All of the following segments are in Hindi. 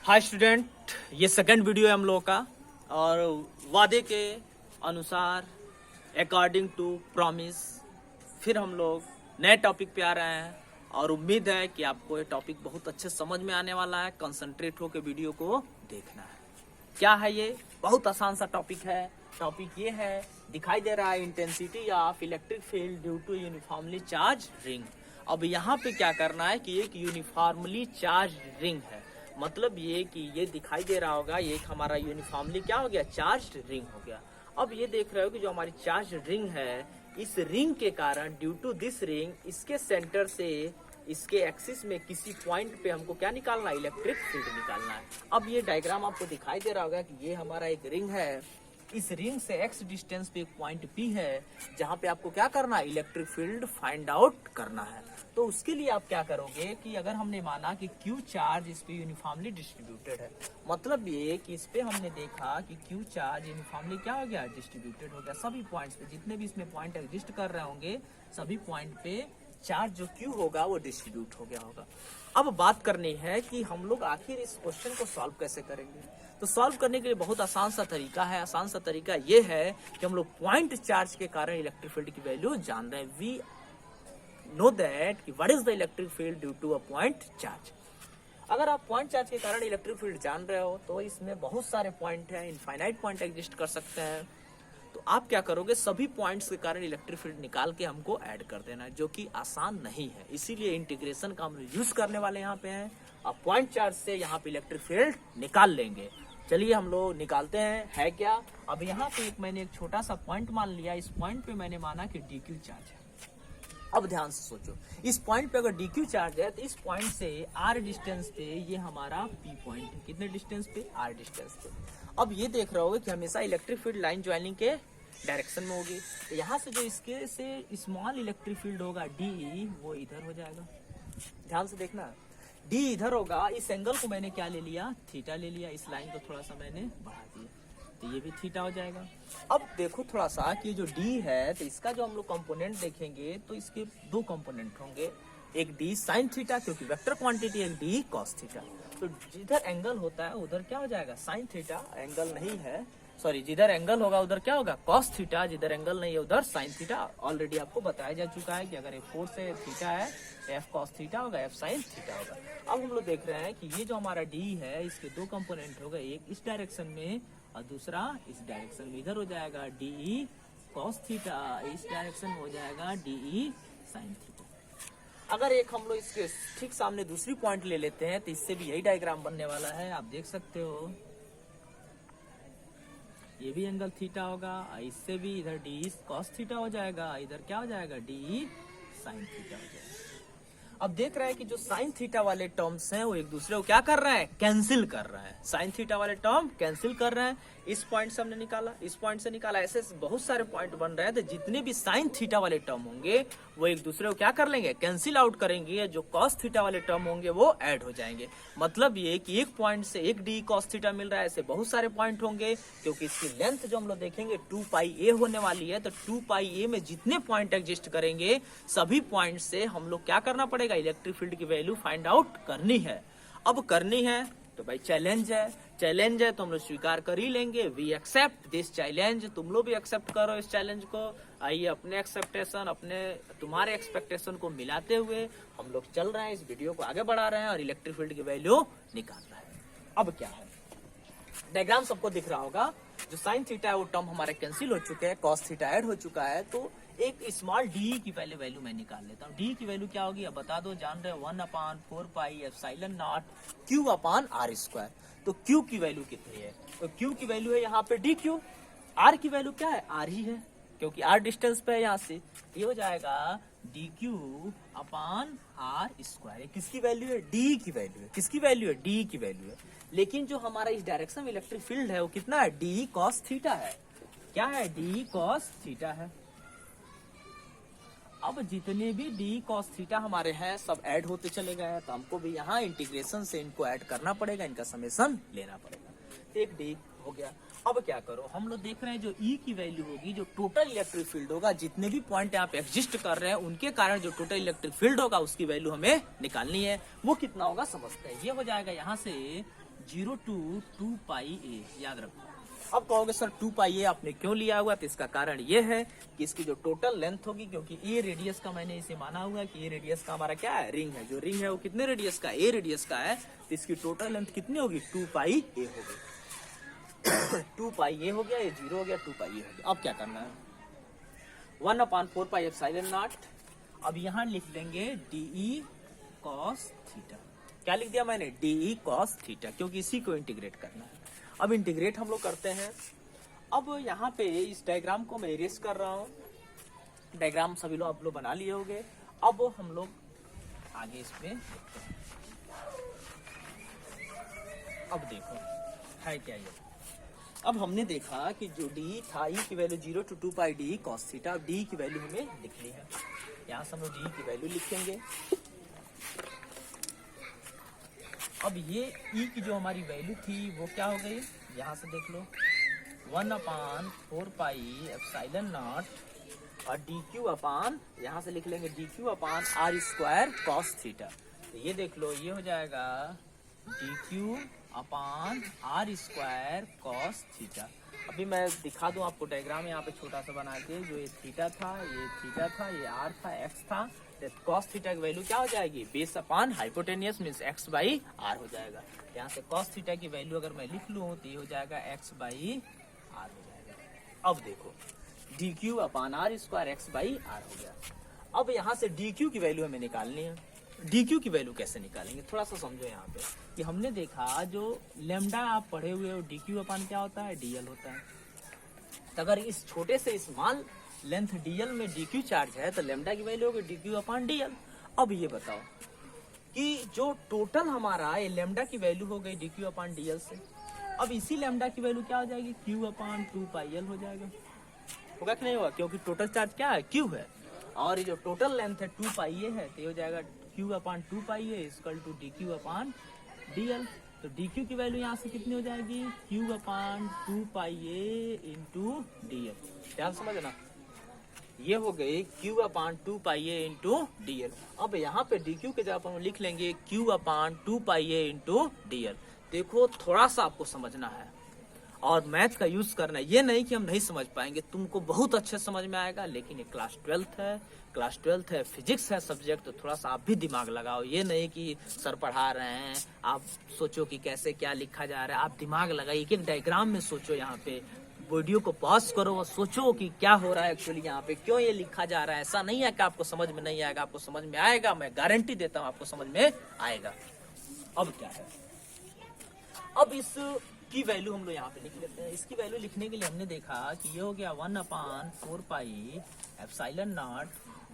हाय स्टूडेंट, ये सेकंड वीडियो है हम लोगों का और वादे के अनुसार अकॉर्डिंग टू प्रॉमिस फिर हम लोग नए टॉपिक पे आ रहे हैं और उम्मीद है कि आपको ये टॉपिक बहुत अच्छे समझ में आने वाला है। कंसंट्रेट होकर वीडियो को देखना है। क्या है ये? बहुत आसान सा टॉपिक है। टॉपिक ये है, दिखाई दे रहा है intensity of electric field due to uniformly charge ring. अब यहाँ पे क्या करना है कि एक यूनिफॉर्मली चार्ज रिंग है, मतलब ये कि ये दिखाई दे रहा होगा, ये एक हमारा यूनिफॉर्मली क्या हो गया, चार्ज रिंग हो गया। अब ये देख रहे हो कि जो हमारी चार्ज रिंग है, इस रिंग के कारण ड्यू टू दिस रिंग, इसके सेंटर से इसके एक्सिस में किसी पॉइंट पे हमको क्या निकालना है, इलेक्ट्रिक फील्ड निकालना है। अब ये डायग्राम आपको दिखाई दे रहा होगा कि ये हमारा एक रिंग है। इस रिंग से x डिस्टेंस पे एक पॉइंट P है जहाँ पे आपको क्या करना है, इलेक्ट्रिक फील्ड फाइंड आउट करना है। तो उसके लिए आप क्या करोगे कि अगर हमने माना कि Q चार्ज इस पे यूनिफॉर्मली डिस्ट्रीब्यूटेड है, मतलब ये कि इस पे हमने देखा कि Q चार्ज यूनिफॉर्मली क्या हो गया, डिस्ट्रीब्यूटेड हो गया। सभी पॉइंट्स पे जितने भी इसमें पॉइंट एग्जिस्ट कर रहे होंगे, सभी पॉइंट पे चार्ज जो Q होगा वो डिस्ट्रीब्यूट हो गया होगा। अब बात करनी है कि हम लोग आखिर इस क्वेश्चन को सॉल्व कैसे करेंगे। तो सॉल्व करने के लिए बहुत आसान सा तरीका है। आसान सा तरीका ये है कि हम लोग पॉइंट चार्ज के कारण इलेक्ट्रिक फील्ड की वैल्यू जान रहे हैं। वी नो दैट कि what is the electric field due to a point charge. अगर आप पॉइंट चार्ज के कारण इलेक्ट्रिक फील्ड जान रहे हो तो इसमें बहुत सारे पॉइंट हैं, इनफाइनाइट पॉइंट एग्जिस्ट कर सकते हैं। तो आप क्या करोगे, सभी पॉइंट्स के कारण इलेक्ट्रिक फील्ड निकाल के हमको ऐड कर देना है, जो कि आसान नहीं है। इसीलिए इंटीग्रेशन का हम यूज करने वाले यहाँ पे हैं। अब पॉइंट चार्ज से यहाँ पे इलेक्ट्रिक फील्ड निकाल लेंगे। चलिए हम लोग निकालते हैं। है क्या, अब यहाँ पे मैंने एक छोटा सा पॉइंट मान लिया। इस पॉइंट पे मैंने माना कि DQ चार्ज है। अब ध्यान से सोचो, इस पॉइंट पे अगर DQ चार्ज है तो इस पॉइंट से R डिस्टेंस पे ये हमारा P पॉइंट है। कितने डिस्टेंस पे, R डिस्टेंस पे। अब ये देख रहे होगे कि हमेशा इलेक्ट्रिक फील्ड लाइन ज्वाइनिंग के डायरेक्शन में होगी। तो यहाँ से जो इसके से स्मॉल इलेक्ट्रिक फील्ड होगा D, वो इधर हो जाएगा। ध्यान से देखना, D इधर होगा। इस एंगल को मैंने क्या ले लिया, थीटा ले लिया। इस लाइन को थोड़ा सा मैंने बढ़ा दिया तो ये भी थीटा हो जाएगा। अब देखो थोड़ा सा कि जो D है, तो इसका जो हम लोग कंपोनेंट देखेंगे तो इसके दो कंपोनेंट होंगे, एक D साइन थीटा, क्योंकि वेक्टर क्वांटिटी, एक D कॉस थीटा। तो जिधर एंगल होता है उधर क्या हो जाएगा, साइन थीटा। एंगल नहीं है, सॉरी, जिधर एंगल होगा उधर क्या होगा, कॉस थीटा। जिधर एंगल नहीं है उधर साइन थीटा। ऑलरेडी आपको बताया जा चुका है कि अगर F4 से थीटा है, F कॉस थीटा होगा, F साइन थीटा होगा। अब हम लोग देख रहे हैं कि ये जो हमारा D है, इसके दो कंपोनेंट होगा, एक इस डायरेक्शन में और दूसरा इस डायरेक्शन में। इधर हो जाएगा DE कॉस थीटा, इस डायरेक्शन में हो जाएगा DE साइन थीटा। अगर एक हम लोग इसके ठीक सामने दूसरी पॉइंट ले लेते हैं तो इससे भी यही डायग्राम बनने वाला है। आप देख सकते हो ये भी एंगल थीटा होगा, इससे भी इधर DE कॉस थीटा हो जाएगा, इधर क्या हो जाएगा, DE साइन थीटा हो जाएगा। अब देख रहे हैं कि जो साइन थीटा वाले टर्म्स हैं वो एक दूसरे को क्या कर रहे हैं, कैंसिल कर रहे हैं। साइन थीटा वाले टर्म कैंसिल कर रहे हैं। इस पॉइंट से हमने निकाला, इस पॉइंट से निकाला, ऐसे बहुत सारे पॉइंट बन रहे हैं। तो जितने भी साइन थीटा वाले टर्म होंगे वो एक दूसरे को क्या कर लेंगे, कैंसिल आउट करेंगे। जो कॉस थीटा वाले टर्म होंगे वो ऐड हो जाएंगे। मतलब ये कि एक पॉइंट से एक D कॉस थीटा मिल रहा है, ऐसे बहुत सारे पॉइंट होंगे। क्योंकि इसकी लेंथ जो हम लोग देखेंगे 2πa होने वाली है, तो 2πa में जितने पॉइंट एग्जिस्ट करेंगे सभी पॉइंट से हम लोग क्या करना पड़ेगा, इलेक्ट्रिक फील्ड की वैल्यू फाइंड आउट करनी है। अब करनी है तो भाई चैलेंज है, चैलेंज है तो हम लोग स्वीकार कर ही लेंगे। We accept this challenge. तुम लोग भी एक्सेप्ट करो इस चैलेंज को। आइए अपने एक्सेप्टेशन, अपने तुम्हारे एक्सपेक्टेशन को मिलाते हुए हम लोग चल रहे हैं, इस वीडियो को आगे बढ़ा रहे हैं और इलेक्ट्रिक फील्ड की वैल्यू निकाल रहे हैं। अब क्या है, डायग्राम सबको दिख रहा होगा। जो साइन थीटा है वो टर्म हमारे कैंसिल हो चुके हैं, कॉस थीटा ऐड हो चुका है। तो एक स्मॉल D की पहले वैल्यू मैं निकाल लेता हूँ। D की वैल्यू क्या होगी, अब बता दो, जान रहे हो, 1/4πε0 Q/r²। तो Q की वैल्यू कितनी है, तो Q की वैल्यू है यहाँ पे DQ। R की वैल्यू क्या है, R ही है, क्योंकि R डिस्टेंस पे है यहाँ से। ये हो जाएगा DQ/r²। किसकी वैल्यू है, D की वैल्यू है। किसकी वैल्यू है, D की वैल्यू है। लेकिन जो हमारा इस डायरेक्शन में इलेक्ट्रिक फील्ड है वो कितना है, D कॉस थीटा है। क्या है, D कॉस थीटा है। अब जितने भी D cos थीटा हमारे हैं सब ऐड होते चले गए हैं, तो हमको भी यहाँ इंटीग्रेशन से इनको ऐड करना पड़ेगा, इनका समेशन लेना पड़ेगा। एक D हो गया। अब क्या करो, हम लोग देख रहे हैं जो E की वैल्यू होगी, जो टोटल इलेक्ट्रिक फील्ड होगा, जितने भी पॉइंट यहाँ पे एग्जिस्ट कर रहे हैं उनके कारण जो टोटल इलेक्ट्रिक फील्ड होगा उसकी वैल्यू हमें निकालनी है। वो कितना होगा समझते हैं। ये हो जाएगा यहाँ से 0 to 2 पाई ए, याद रखो। अब कहोगे सर 2 पाई ए आपने क्यों लिया हुआ, तो इसका कारण ये है कि इसकी जो टोटल लेंथ होगी, क्योंकि ए रेडियस का मैंने इसे माना हुआ है कि ए रेडियस का हमारा क्या है, रिंग है। जो रिंग है वो कितने रेडियस का, ए रेडियस का है, तो इसकी टोटल लेंथ कितनी होगी, 2 पाई ए होगी। 2 पाई ए हो गया, ये 0 हो गया, 2 पाई ए हो गया। अब क्या करना है, 1/4 पाई एप्सिलॉन नॉट। अब यहाँ लिख देंगे डी कॉस थीटा। क्या लिख दिया मैंने, डी कॉस थीटा, क्योंकि इसी को इंटीग्रेट करना है। अब इंटीग्रेट हम लोग करते हैं। अब यहाँ पे इस डायग्राम को मैं इरेज कर रहा हूँ। डायग्राम सभी लोग आप लोग बना लिए होंगे। अब हम लोग आगे इसमें देखते हैं। अब देखो है क्या ये, अब हमने देखा कि जो डी था, ई की value 0 to 2 pi D cos theta. अब डी की वैल्यू हमें लिखनी है, यहाँ से हम लोग डी की वैल्यू लिखेंगे। अब ये ई की जो हमारी वैल्यू थी वो क्या हो गई, यहाँ से देख लो, 1/4 पाई एप्सिलॉन नॉट और डी क्यू अपान, यहाँ से लिख लेंगे d q upon r square cos theta. तो ये देख लो, ये हो जाएगा d q upon r square cos theta. अभी मैं दिखा दूं आपको डायग्राम यहाँ पे छोटा सा बना के, जो ये थीटा था, ये आर था, एक्स था, कॉस थीटा की वैल्यू क्या हो जाएगी, base upon hypotenuse means x by r हो जाएगा। यहाँ से कॉस थीटा की वैल्यू अगर मैं लिख लूँ तो ये हो जाएगा एक्स बाई आर हो जाएगा। अब देखो d q upon r square x by r हो गया। अब यहाँ से डी क्यू की वैल्यू हमें निकालनी है। डी क्यू की वैल्यू कैसे निकालेंगे, थोड़ा सा समझो यहाँ पे कि हमने देखा जो लेमडा आप पढ़े हुए हो, डी क्यू अपान क्या होता है, डीएल होता है। तो अगर इस छोटे से स्मॉल लेंथ डीएल में डी क्यू चार्ज है तो लेमडा की वैल्यू होगी डी क्यू अपान डीएल। अब ये बताओ कि जो टोटल हमारा ये लेमडा की वैल्यू हो गई डी क्यू अपान डीएल से, अब इसी लेमडा की वैल्यू क्या हो जाएगी, क्यू अपान 2 पाई एल हो जाएगा। होगा कि नहीं होगा, क्योंकि टोटल चार्ज क्या है, क्यू है, और ये जो टोटल लेंथ है 2 पाई ए है, तो ये हो जाएगा q upon 2 pi a equal to d q upon dl. तो डी क्यू की वैल्यू यहाँ से कितनी हो जाएगी, q upon 2 pi a into dl. ध्यान समझना, ये हो गई q upon 2 pi a into dl. अब यहाँ पे डी क्यू के जगह पर हम लिख लेंगे Q upon 2 pi a into DL. देखो थोड़ा सा आपको समझना है और मैथ का यूज करना है, ये नहीं कि हम नहीं समझ पाएंगे, तुमको बहुत अच्छे समझ में आएगा। लेकिन ये क्लास 12th है, फिजिक्स है सब्जेक्ट, तो थोड़ा सा आप भी दिमाग लगाओ। ये नहीं कि सर पढ़ा रहे हैं आप सोचो कि कैसे क्या लिखा जा रहा है, आप दिमाग लगाइए, एक डायग्राम में सोचो। यहाँ पे वीडियो को पॉज करो और सोचो कि क्या हो रहा है एक्चुअली यहाँ पे, क्यों ये लिखा जा रहा है। ऐसा नहीं है कि आपको समझ में नहीं आएगा, आपको समझ में आएगा, मैं गारंटी देता हूँ आपको समझ में आएगा। अब क्या है, अब इस की वैल्यू हम लोग यहाँ पे लिख लेते हैं। इसकी वैल्यू लिखने के लिए हमने देखा कि ये हो गया 1/4 पाई एप्सिलॉन नॉट।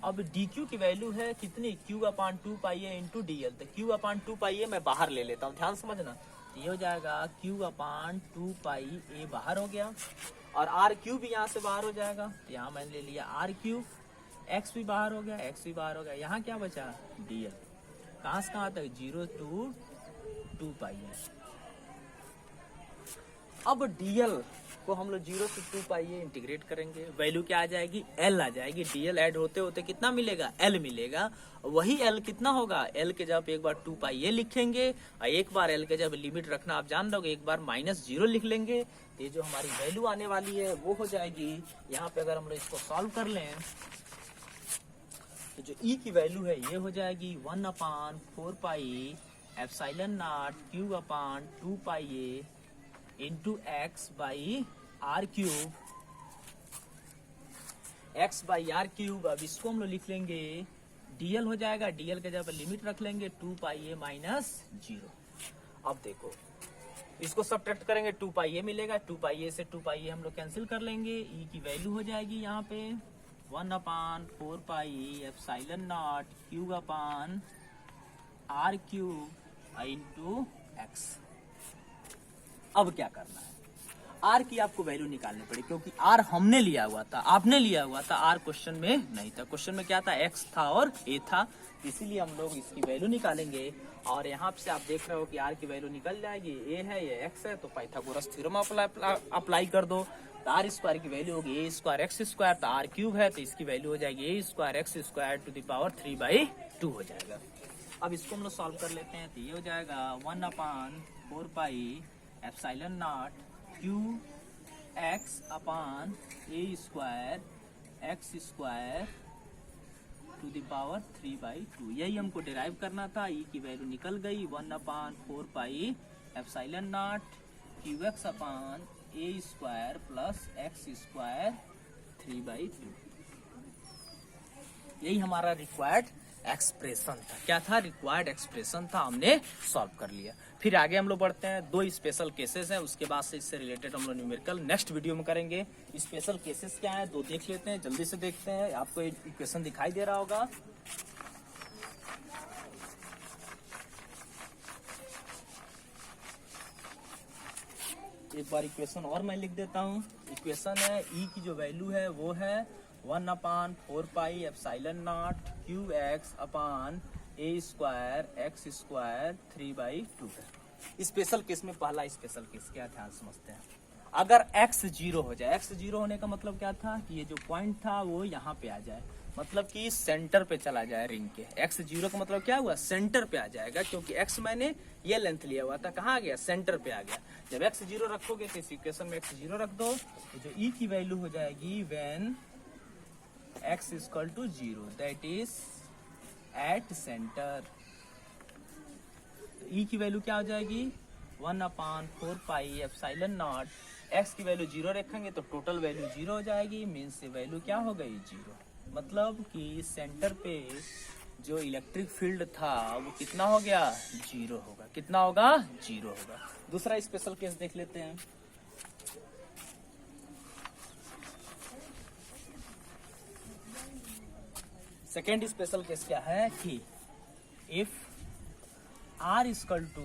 अब डी क्यू की वैल्यू है कितनी, Q upon 2 pi a into DL. तो क्यू अपान 2 पाई ए मैं बाहर ले लेता हूँ, ध्यान समझना। ये हो जाएगा क्यू अपान 2 पाई ए बाहर हो गया, और आर क्यू भी यहाँ से बाहर हो जाएगा। तो यहाँ मैंने ले लिया आर क्यू, एक्स भी बाहर हो गया, एक्स भी बाहर हो गया। यहाँ क्या बचा, डीएल। कहाँ से कहाँ तक, 0 to 2 पाई ए। अब डीएल को हम लोग 0 to 2 पाई ए इंटीग्रेट करेंगे, वैल्यू क्या आ जाएगी, एल आ जाएगी। डीएल ऐड होते होते कितना मिलेगा, एल मिलेगा। वही एल कितना होगा, एल के जब एक बार 2 पाई ए लिखेंगे और एक बार एल के जब लिमिट रखना आप जान लोगे, एक बार -0 लिख लेंगे। तो ये जो हमारी वैल्यू आने वाली है वो हो जाएगी, यहाँ पे अगर हम लोग इसको सॉल्व कर लें तो जो ई की वैल्यू है ये हो जाएगी 1/4 pi epsilon naught q upon 2 pi a into x by r cube, x by r cube. अब इसको हम लोग लिख लेंगे डीएल हो जाएगा, डीएल के जगह लिमिट रख लेंगे 2 पाई ए -0। अब देखो इसको सब्ट्रैक्ट करेंगे, 2 पाई ए मिलेगा, 2 पाई ए से 2 पाई ए हम लोग कैंसिल कर लेंगे। ई की वैल्यू हो जाएगी यहाँ पे 1/4 pi epsilon naught cube upon r cube into x. अब क्या करना है, आर की आपको वैल्यू निकालनी पड़ी, क्योंकि आर हमने लिया हुआ था, आपने लिया हुआ था, आर क्वेश्चन में नहीं था। क्वेश्चन में क्या था, एक्स था और ए था, इसीलिए हम लोग इसकी वैल्यू निकालेंगे। और यहाँ से आप देख रहे हो कि आर की वैल्यू निकल जाएगी, ए है ये एक्स है, तो पाइथागोरस थ्योरम अप्लाई कर दो। तो आर स्क्वायर की वैल्यू होगी ए स्क्वायर एक्स स्क्वायर, तो आर क्यूब है तो इसकी वैल्यू हो जाएगी a square x square to the power 3/2 हो जाएगा। अब इसको हम लोग सॉल्व कर लेते हैं, तो ये हो जाएगा 1/4 4 pi epsilon naught q x upon a square x square to the power 3/2। यही हमको डिराइव करना था। ई की वैल्यू निकल गई 1/4 pi epsilon naught q x upon a square plus x square 3/2। यही हमारा रिक्वायर्ड एक्सप्रेशन था। क्या था? रिक्वायर्ड एक्सप्रेशन था, हमने सॉल्व कर लिया। फिर आगे हम लोग बढ़ते हैं। 2 स्पेशल केसेस हैं, उसके बाद से इससे रिलेटेड हम लोग न्यूमेरिकल नेक्स्ट वीडियो में करेंगे। स्पेशल केसेस क्या है 2 देख लेते हैं, जल्दी से देखते हैं। आपको इक्वेशन दिखाई दे रहा होगा। एक बार इक्वेशन और मैं लिख देता हूँ। इक्वेशन है ई की जो वैल्यू है वो है 1/4 pi epsilon naught q x upon a square x square 3/2 है। स्पेशल केस में पहला स्पेशल केस क्या ध्यान समझते हैं। अगर x 0 हो जाए, x 0 होने का मतलब क्या था कि ये जो पॉइंट था वो यहाँ पे आ जाए, मतलब कि सेंटर पे चला जाए रिंग के। x 0 का मतलब क्या हुआ? सेंटर पे आ जाएगा, क्योंकि x मैंने ये लेंथ लिया हुआ था, कहाँ आ गया? सेंटर पे आ गया। जब x 0 रखोगे तो इस इक्वेशन में x 0 रख दो, तो जो e की वैल्यू हो जाएगी when x equal to 0 that is at centre. e की वैल्यू क्या हो जाएगी? 1/4 पाई एप्सिलॉन नॉट। x की वैल्यू 0 रखेंगे तो टोटल वैल्यू 0 हो जाएगी, मीन्स से वैल्यू क्या हो गई? 0। मतलब कि सेंटर पे जो इलेक्ट्रिक फील्ड था वो कितना हो गया? 0 होगा। कितना होगा? 0 होगा। दूसरा स्पेशल केस देख लेते हैं। सेकेंड स्पेशल केस क्या है कि if r equal to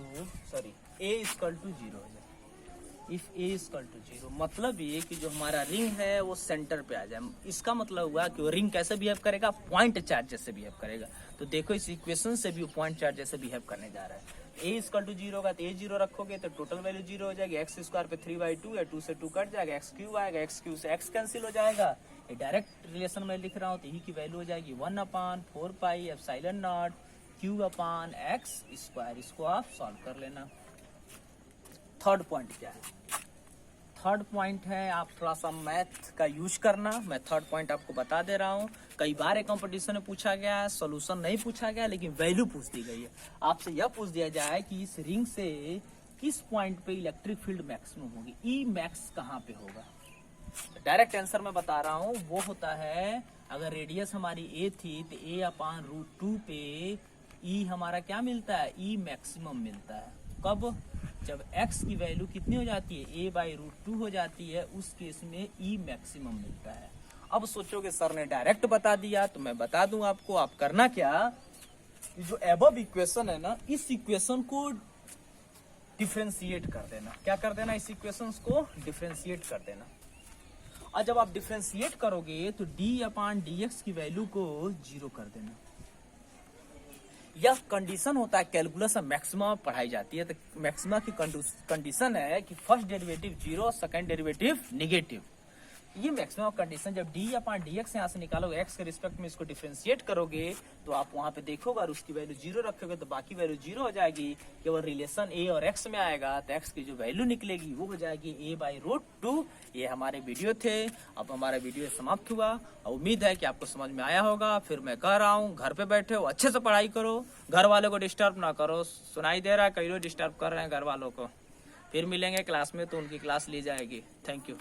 a equal to 0 हो जाए। इफ a इक्वल टू 0 मतलब ये कि जो हमारा रिंग है वो सेंटर पे आ जाए। इसका मतलब हुआ कि वो रिंग कैसे बिहेव करेगा? पॉइंट चार्ज जैसे बिहेव करेगा। तो देखो इस इक्वेशन से भी वो पॉइंट चार्ज जैसे बिहेव करने जा रहा है। a इक्वल टू 0 होगा तो a 0 रखोगे तो टोटल वैल्यू 0 हो जाएगी। एक्स स्क्वायर पे 3/2 है, 2 से 2 कट जाएगा, एक्स क्यूब आएगा, एक्स क्यूब से एक्स कैंसिल हो जाएगा। ये डायरेक्ट रिलेशन में लिख रहा हूँ, तो ई की वैल्यू हो जाएगी 1/4 पाई एप्सिलॉन नॉट क्यू अपान एक्स स्क्वायर। इसको आप सॉल्व कर लेना। थर्ड पॉइंट क्या है? थर्ड पॉइंट है आप थोड़ा सा मैथ का यूज करना। मैं थर्ड पॉइंट आपको बता दे रहा हूँ। कई बार एक कंपटीशन में पूछा गया है, सॉल्यूशन नहीं पूछा गया, लेकिन वैल्यू पूछ दी गई है। आपसे यह पूछ दिया जाए कि इस रिंग से किस पॉइंट पे इलेक्ट्रिक फील्ड मैक्सिमम होगी, ई मैक्स कहाँ पे होगा। डायरेक्ट आंसर मैं बता रहा हूँ, वो होता है अगर रेडियस हमारी ए थी तो a/√2 पे ई हमारा क्या मिलता है? ई मैक्सिमम मिलता है। कब? जब x की वैल्यू कितनी हो जाती है? a/√2 हो जाती है, उस केस में ई मैक्सिमम मिलता है। अब सोचोगे सर ने डायरेक्ट बता दिया, तो मैं बता दूं आपको। आप करना क्या, जो एबव इक्वेशन है ना, इस इक्वेशन को डिफरेंशिएट कर देना। क्या कर देना? इस इक्वेशन को डिफरेंशिएट कर देना। और जब आप डिफरेंशिएट करोगे तो d/dx की वैल्यू को 0 कर देना। यह कंडीशन होता है कैलकुलस में मैक्सिमा पढ़ाई जाती है। तो मैक्सिमा की कंडीशन है कि first derivative 0, second derivative negative. ये मैक्सिमम कंडीशन जब d/dx यहाँ से निकालोगे, x के रिस्पेक्ट में इसको डिफरेंशिएट करोगे तो आप वहां पे देखोगे और उसकी वैल्यू 0 रखोगे तो बाकी वैल्यू 0 हो जाएगी। केवल रिलेशन a और x में आएगा तो x की जो वैल्यू निकलेगी वो हो जाएगी a/√2। ये हमारे वीडियो थे। अब हमारा वीडियो समाप्त हुआ। उम्मीद है कि आपको समझ में आया होगा। फिर मैं कह रहा हूँ, घर पे बैठे हो अच्छे से पढ़ाई करो, घर वालों को डिस्टर्ब ना करो। सुनाई दे रहा है कई लोग डिस्टर्ब कर रहे हैं घर वालों को। फिर मिलेंगे क्लास में तो उनकी क्लास ली जाएगी। Thank you.